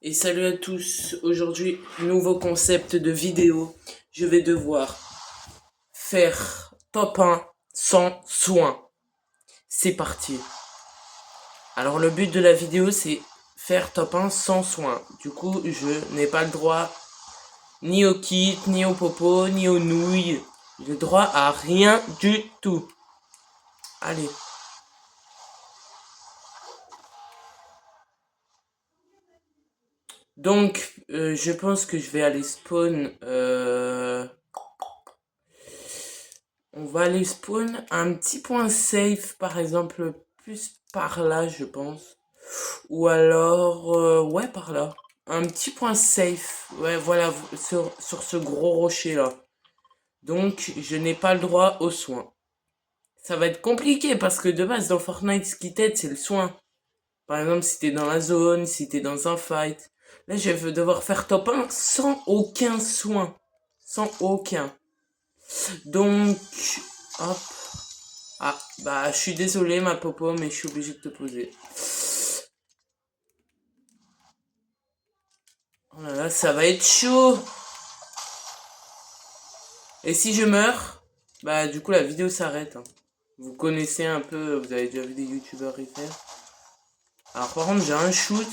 Et salut à tous, aujourd'hui nouveau concept de vidéo, je vais devoir faire top 1 sans soin. C'est parti. Alors le but de la vidéo c'est faire top 1 sans soin. Du coup je n'ai pas le droit ni au kit, ni au popo, ni aux nouilles. J'ai le droit à rien du tout. Allez. Donc je pense que je vais aller spawn on va aller spawn un petit point safe, par exemple, plus par là, je pense. Ou alors, ouais, par là. Un petit point safe, ouais, voilà, sur ce gros rocher là. Donc, je n'ai pas le droit aux soins. Ça va être compliqué parce que de base, dans Fortnite, ce qui t'aide, c'est le soin. Par exemple, si t'es dans la zone, si t'es dans un fight. Là, je vais devoir faire top 1 sans aucun soin. Sans aucun. Donc, hop. Ah, bah, je suis désolé, ma popo, mais je suis obligé de te poser. Oh là là, ça va être chaud. Et si je meurs, bah, du coup, la vidéo s'arrête. Hein. Vous connaissez un peu, vous avez déjà vu des youtubeurs y faire. Alors, par contre, j'ai un shoot.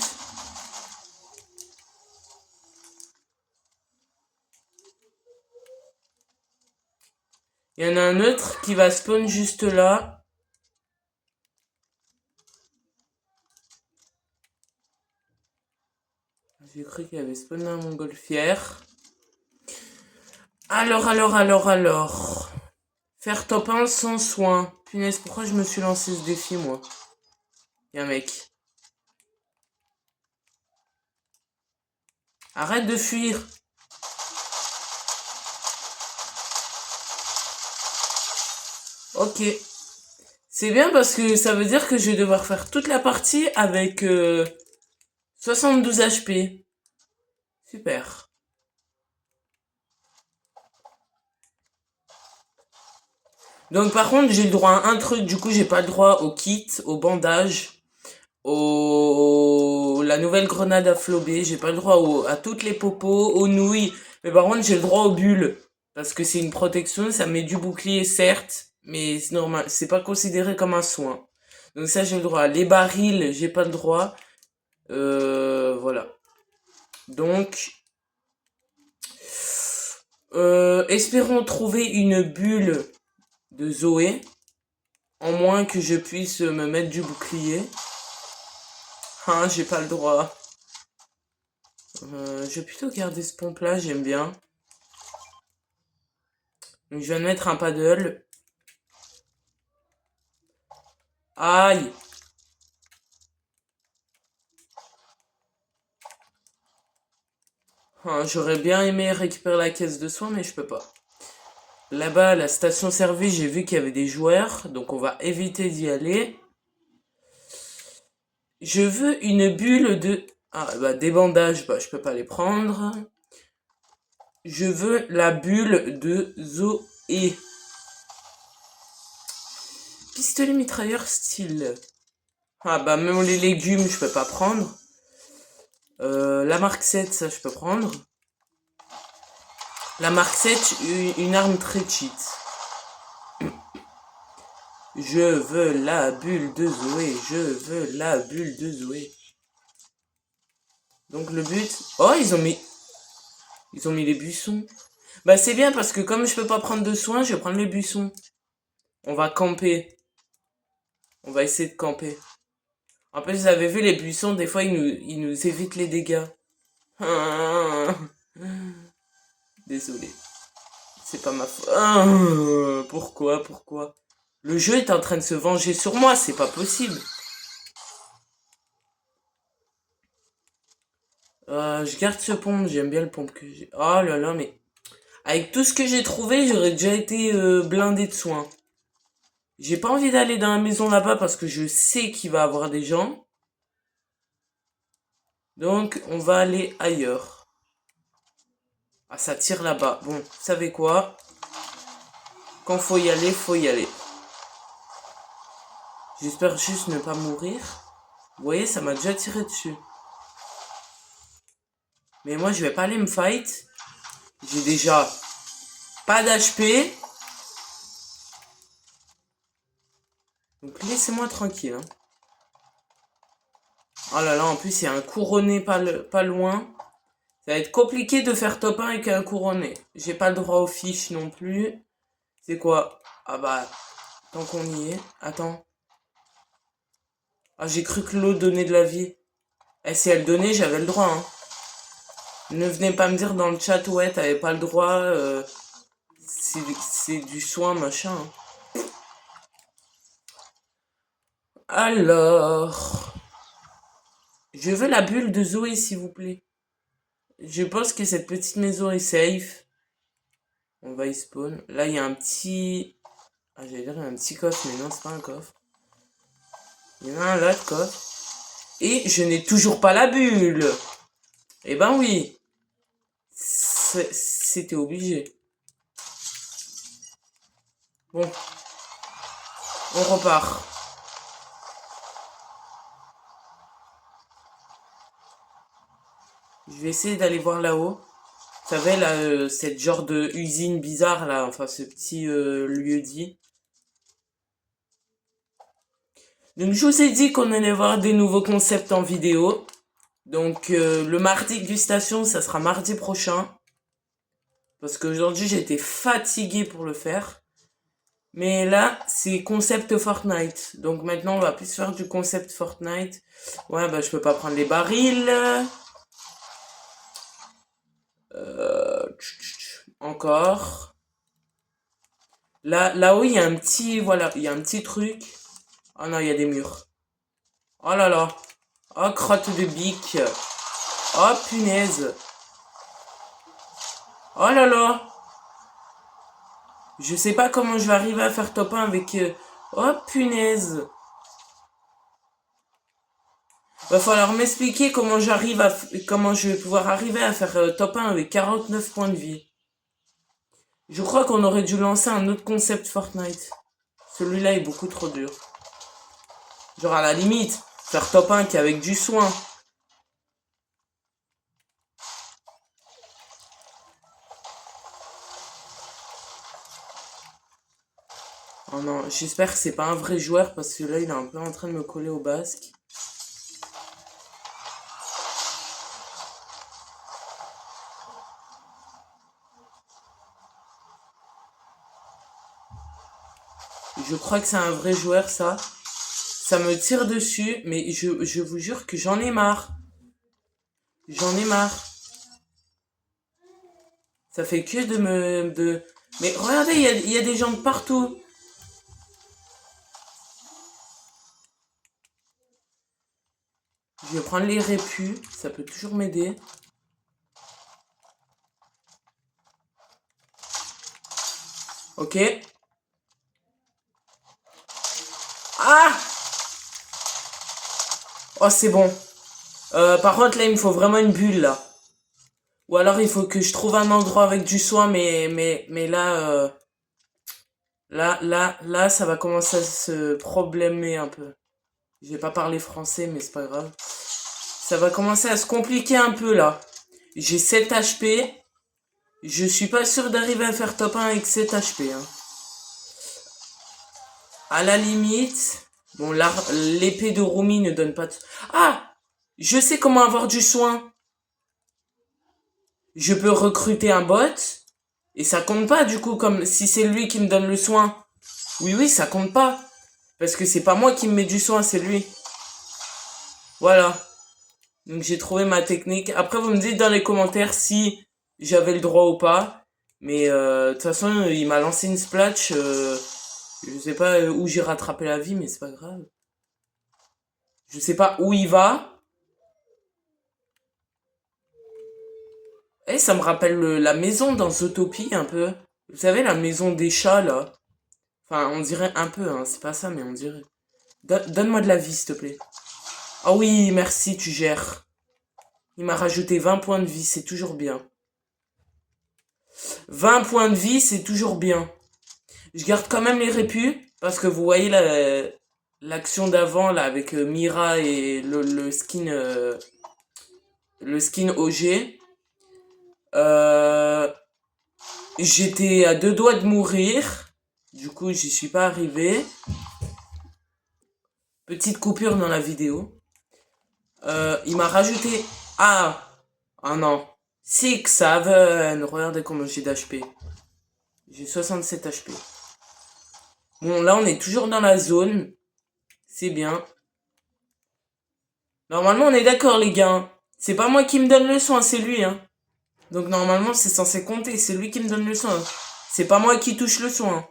Il y en a un autre qui va spawn juste là. J'ai cru qu'il y avait spawn dans mon montgolfière. Alors. Faire top 1 sans soin. Punaise, pourquoi je me suis lancé ce défi, moi? Y'a un mec. Arrête de fuir. Ok. C'est bien parce que ça veut dire que je vais devoir faire toute la partie avec 72 HP. Super. Donc par contre, j'ai le droit à un truc, du coup j'ai pas le droit au kit, au bandage, au la nouvelle grenade à flobé, j'ai pas le droit à toutes les popos, aux nouilles, mais par contre j'ai le droit aux bulles parce que c'est une protection, ça met du bouclier certes, mais c'est normal, c'est pas considéré comme un soin. Donc ça j'ai le droit. Les barils, j'ai pas le droit. Voilà. Donc espérons trouver une bulle de Zoé. En moins que je puisse me mettre du bouclier. Hein, j'ai pas le droit. Je vais plutôt garder ce pompe là, j'aime bien. Donc je viens de mettre un paddle. Aïe. Hein, j'aurais bien aimé récupérer la caisse de soins, mais je peux pas. Là-bas, la station service, j'ai vu qu'il y avait des joueurs, donc on va éviter d'y aller. Je veux une bulle de... Ah, bah des bandages, bah je peux pas les prendre. Je veux la bulle de Zoé. Pistolet mitrailleur style. Ah bah même les légumes, je peux pas prendre. La marque 7, ça je peux prendre. La marque 7, une arme très cheat. Je veux la bulle de Zoé. Je veux la bulle de Zoé. Donc le but... Oh, ils ont mis les buissons. Bah c'est bien parce que comme je peux pas prendre de soins, je vais prendre les buissons. On va camper. On va essayer de camper. En plus, vous avez vu les buissons, des fois ils nous évitent les dégâts. Désolé. C'est pas ma faute. Pourquoi? Le jeu est en train de se venger sur moi, c'est pas possible. Je garde ce pompe, j'aime bien le pompe que j'ai. Oh là là, mais... Avec tout ce que j'ai trouvé, j'aurais déjà été blindé de soins. J'ai pas envie d'aller dans la maison là-bas parce que je sais qu'il va y avoir des gens. Donc, on va aller ailleurs. Ah, ça tire là-bas. Bon, vous savez quoi? Quand faut y aller, faut y aller. J'espère juste ne pas mourir. Vous voyez, ça m'a déjà tiré dessus. Mais moi, je vais pas aller me fight. J'ai déjà pas d'HP. Donc, laissez-moi tranquille. Hein. Oh là là, en plus, il y a un couronné pas loin. Ça va être compliqué de faire top 1 avec un couronné. J'ai pas le droit aux fiches non plus. C'est quoi? Ah bah, tant qu'on y est. Attends. Ah, j'ai cru que l'eau donnait de la vie. Eh, si elle donnait, j'avais le droit, hein. Ne venez pas me dire dans le chat, ouais, t'avais pas le droit. C'est du soin, machin. Hein. Alors... Je veux la bulle de Zoé, s'il vous plaît. Je pense que cette petite maison est safe. On va y spawn. Là, il y a un petit... Ah, j'allais dire, il y a un petit coffre, mais non, c'est pas un coffre. Il y en a un là, de coffre. Et je n'ai toujours pas la bulle. Eh ben oui. C'était obligé. Bon. On repart. Je vais essayer d'aller voir là-haut. Vous savez, là, cette genre de usine bizarre, là. Enfin, ce petit lieu-dit. Donc, je vous ai dit qu'on allait voir des nouveaux concepts en vidéo. Donc, le mardi dégustation, ça sera mardi prochain. Parce qu'aujourd'hui, j'ai été fatiguée pour le faire. Mais là, c'est concept Fortnite. Donc maintenant, on va plus faire du concept Fortnite. Ouais, bah je peux pas prendre les barils. Encore. Là-haut, il y a un petit... Voilà, il y a un petit truc. Oh non, il y a des murs. Oh là là. Oh, crotte de bique. Oh, punaise. Oh là là. Je sais pas comment je vais arriver à faire top 1 avec... Oh, punaise. Va falloir m'expliquer comment comment je vais pouvoir arriver à faire top 1 avec 49 points de vie. Je crois qu'on aurait dû lancer un autre concept Fortnite. Celui-là est beaucoup trop dur. Genre à la limite, faire top 1 qu'avec du soin. Oh non, j'espère que c'est pas un vrai joueur parce que là il est un peu en train de me coller au basque. Je crois que c'est un vrai joueur ça. Ça me tire dessus, mais je vous jure que j'en ai marre. J'en ai marre. Ça fait que de me... Mais regardez, il y a des gens de partout. Je vais prendre les répus, ça peut toujours m'aider. Ok. Ah! Oh, c'est bon. Par contre, là, il me faut vraiment une bulle, là. Ou alors, il faut que je trouve un endroit avec du soin, mais là, là, ça va commencer à se problémer un peu. Je vais pas parler français, mais c'est pas grave. Ça va commencer à se compliquer un peu, là. J'ai 7 HP. Je suis pas sûr d'arriver à faire top 1 avec 7 HP, hein. À la limite... Bon, l'épée de Rumi ne donne pas de... Ah! Je sais comment avoir du soin. Je peux recruter un bot. Et ça compte pas, du coup, comme si c'est lui qui me donne le soin. Oui, oui, ça compte pas. Parce que c'est pas moi qui me mets du soin, c'est lui. Voilà. Donc j'ai trouvé ma technique. Après, vous me dites dans les commentaires si j'avais le droit ou pas. Mais de toute façon, il m'a lancé une splash. Je sais pas où j'ai rattrapé la vie, mais c'est pas grave. Je sais pas où il va. Eh, ça me rappelle la maison dans Zootopie un peu. Vous savez, la maison des chats là. Enfin, on dirait un peu, hein. C'est pas ça, mais on dirait. Donne-moi de la vie, s'il te plaît. Ah oui, merci, tu gères. Il m'a rajouté 20 points de vie, c'est toujours bien. 20 points de vie, c'est toujours bien. Je garde quand même les répus, parce que vous voyez l'action d'avant, là, avec Mira et le skin OG. J'étais à 2 doigts de mourir. Du coup, j'y suis pas arrivé. Petite coupure dans la vidéo. Il m'a rajouté... Ah! Ah non. 6, 7. Regardez comment j'ai d'HP. J'ai 67 HP. Bon, là, on est toujours dans la zone. C'est bien. Normalement, on est d'accord, les gars, hein. C'est pas moi qui me donne le soin, c'est lui, hein. Donc, normalement, c'est censé compter. C'est lui qui me donne le soin. C'est pas moi qui touche le soin.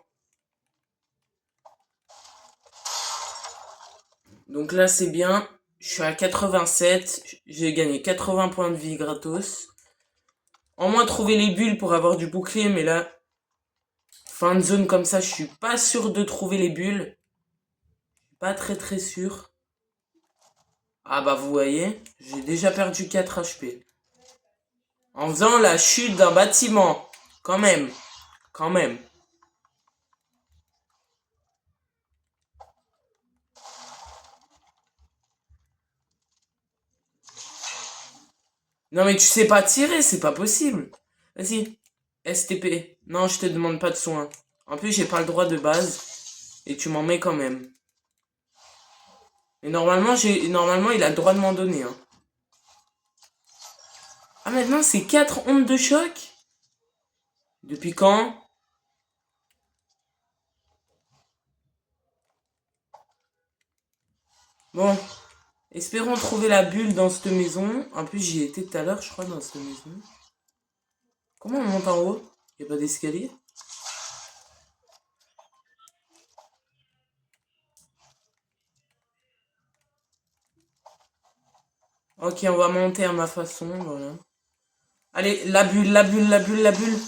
Donc là, c'est bien. Je suis à 87. J'ai gagné 80 points de vie gratos. En moins, trouver les bulles pour avoir du bouclier. Mais là, fin de zone comme ça, je suis pas sûr de trouver les bulles. Pas très très sûr. Ah bah vous voyez, j'ai déjà perdu 4 HP. En faisant la chute d'un bâtiment. Quand même. Quand même. Non mais tu sais pas tirer, c'est pas possible. Vas-y. STP. Non, je te demande pas de soin. En plus, j'ai pas le droit de base. Et tu m'en mets quand même. Et normalement, il a le droit de m'en donner, hein. Ah, maintenant, c'est 4 ondes de choc? Depuis quand? Bon. Espérons trouver la bulle dans cette maison. En plus, j'y étais tout à l'heure, je crois, dans cette maison. Comment on monte en haut? Y a pas d'escalier? Ok, on va monter à ma façon, voilà. Allez, la bulle, la bulle, la bulle, la bulle.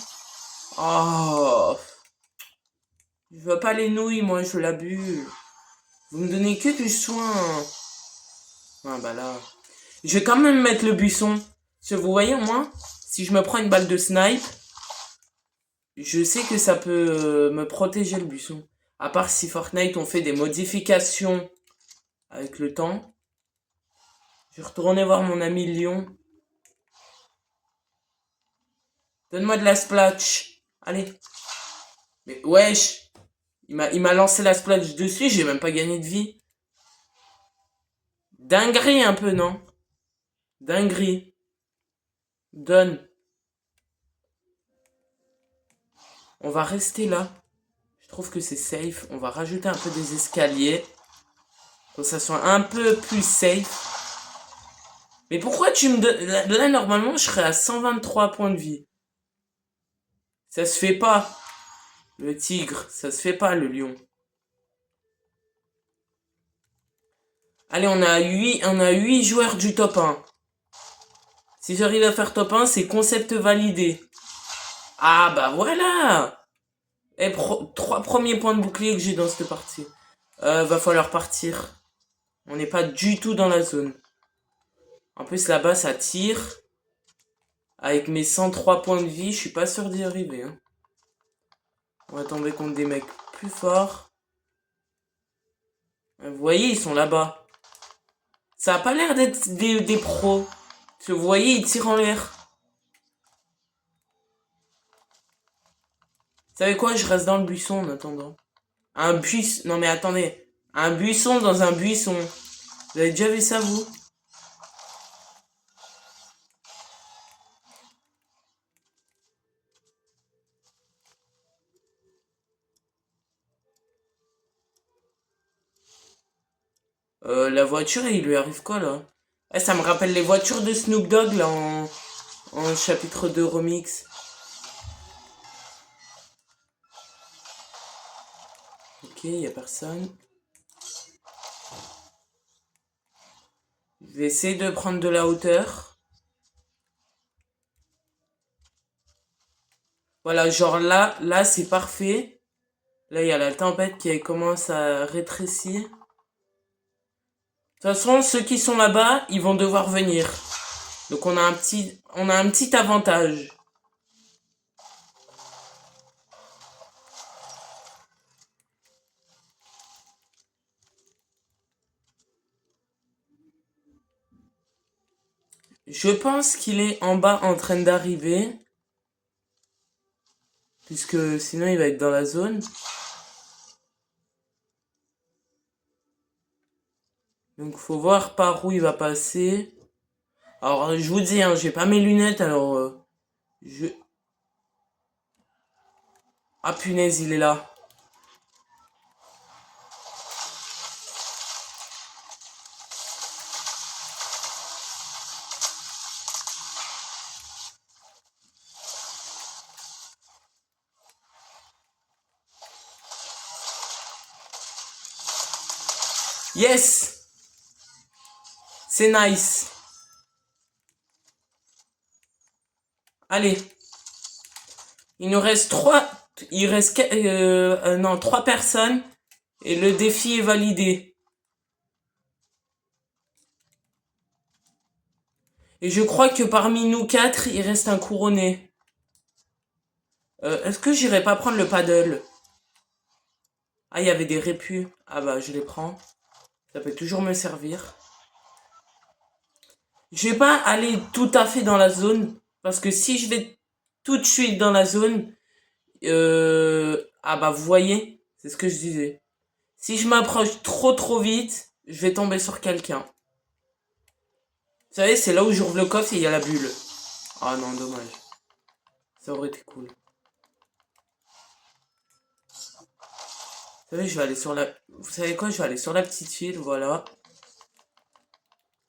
Oh. Je veux pas les nouilles, moi, je veux la bulle. Vous me donnez que du soin. Ah bah là. Je vais quand même mettre le buisson. Parce que vous voyez, moi, si je me prends une balle de snipe, je sais que ça peut me protéger le buisson. À part si Fortnite ont fait des modifications avec le temps. Je vais retourner voir mon ami Lion. Donne-moi de la splash. Allez. Mais wesh. Il m'a lancé la splash dessus, j'ai même pas gagné de vie. Dinguerie un peu, non? Dinguerie. Donne. On va rester là. Je trouve que c'est safe. On va rajouter un peu des escaliers. Pour que ça soit un peu plus safe. Mais pourquoi tu me donnes... Là, normalement, je serais à 123 points de vie. Ça se fait pas. Le tigre. Ça se fait pas, le lion. Allez, on a 8 joueurs du top 1. Si j'arrive à faire top 1, c'est concept validé. Ah, bah voilà. Et 3 premiers points de bouclier que j'ai dans cette partie. Va falloir partir. On n'est pas du tout dans la zone. En plus, là-bas, ça tire. Avec mes 103 points de vie, je suis pas sûr d'y arriver, hein. On va tomber contre des mecs plus forts. Vous voyez, ils sont là-bas. Ça a pas l'air d'être des pros. Parce que vous voyez, ils tirent en l'air. Vous savez quoi, je reste dans le buisson en attendant. Un buisson... Non mais attendez. Un buisson dans un buisson. Vous avez déjà vu ça, vous? La voiture, il lui arrive quoi, là? Eh, ça me rappelle les voitures de Snoop Dogg, là, en chapitre 2 remix. Ok, y a personne. Je vais essayer de prendre de la hauteur. Voilà, genre là, c'est parfait. Là, il y a la tempête qui commence à rétrécir. De toute façon, ceux qui sont là-bas, ils vont devoir venir. Donc on a un petit avantage. Je pense qu'il est en bas en train d'arriver. Puisque sinon il va être dans la zone. Donc faut voir par où il va passer. Alors je vous dis, hein, j'ai pas mes lunettes, alors je... Ah punaise, il est là. Yes! C'est nice. Allez. Il nous reste trois personnes. Et le défi est validé. Et je crois que parmi nous quatre, il reste un couronné. Est-ce que j'irai pas prendre le paddle? Ah, il y avait des répus. Ah bah, je les prends. Ça peut toujours me servir. Je vais pas aller tout à fait dans la zone. Parce que si je vais tout de suite dans la zone... ah bah, vous voyez, c'est ce que je disais. Si je m'approche trop vite, je vais tomber sur quelqu'un. Vous savez, c'est là où j'ouvre le coffre et il y a la bulle. Ah non, dommage. Ça aurait été cool. Vous savez, je vais aller sur la... Vous savez quoi? Je vais aller sur la petite file, voilà.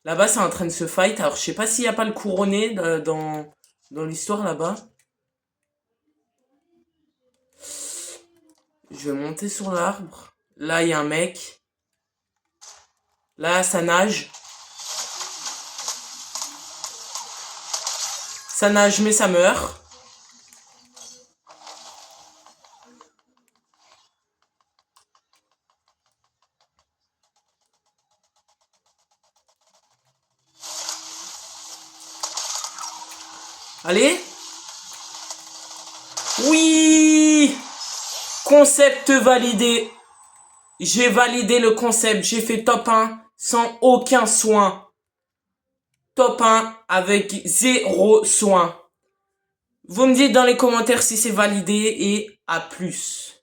Là-bas, c'est en train de se fight. Alors, je sais pas s'il n'y a pas le couronné dans l'histoire, là-bas. Je vais monter sur l'arbre. Là, il y a un mec. Là, ça nage. Ça nage, mais ça meurt. Allez. Oui! Concept validé. J'ai validé le concept. J'ai fait top 1 sans aucun soin. Top 1 avec 0 soin. Vous me dites dans les commentaires si c'est validé et à plus.